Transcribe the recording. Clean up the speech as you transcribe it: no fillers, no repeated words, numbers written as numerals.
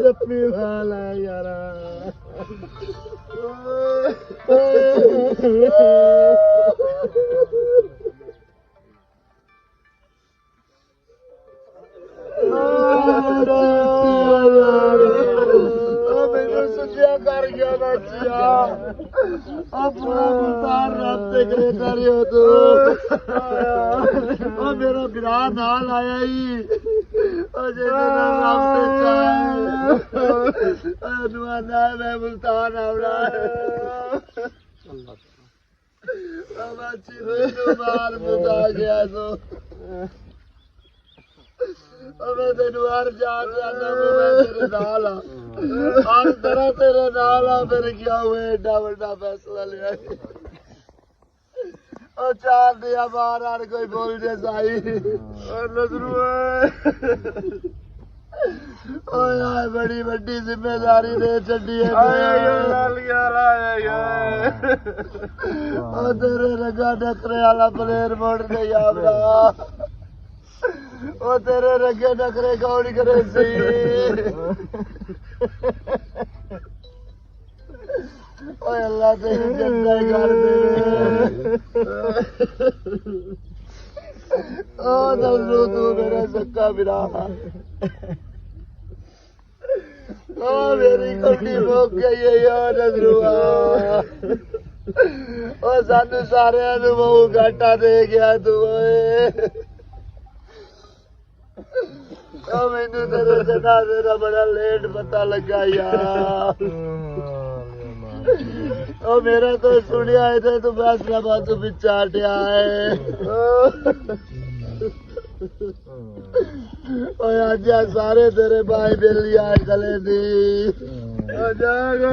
ਜੱਪੀ ਵਾਲਾ ਯਾਰਾ ਮੈਨੂੰ ਸੁਝਿਆ ਕਰ ਗਿਆ ਬੱਚਿਆ ਆਪਣਾ ਮੁਲਤਾਨ ਰਾਤੇ ਕਰੇ ਕਰਿਓ ਤੂੰ ਮੇਰਾ ਵਿਰਾਹ ਨਾਲ ਆਇਆ ਹੀ ਅਜੇ ਰਾਤੇ ਚਾਹ ਦੁਆਨਾ ਮੈਂ ਮੁਲਤਾਨ ਆਉਣਾ ਬੱਚੀ ਮੈਨੂੰ ਮਾਰ ਬੁਝਾ ਗਿਆ ਸੋ मैं तेन हर जान जाना मैं तेरे नाल हर तरह तेरे नाल फिर क्या हुए एडा बड़ा फैसला लिया चार दिया बार हर कोई बोल जे साई नजरू बड़ी बड़ी जिम्मेदारी दे चढ़ी है तेरे रगा डकरे वाला प्लेयर मोड़ दे यारा ओ तेरे रगे नखरे कौन करे सी ओए अल्लाह तेरी जन्नत कर दे ओ नजरू तू मेरा सक्का बिरा ओ मेरी कोठी मुक गई है यार नजरू ओ सानू सारियां नू बहु घाटा दे गया तू ओए मैनू तेरे जनाजे दा बड़ा लेट पता लगा यार मेरा तो सुनिया है तू फैसलाबाद तू पिछा हटिया है अज सारे तेरे भाई बेली आए गले दी जाएगा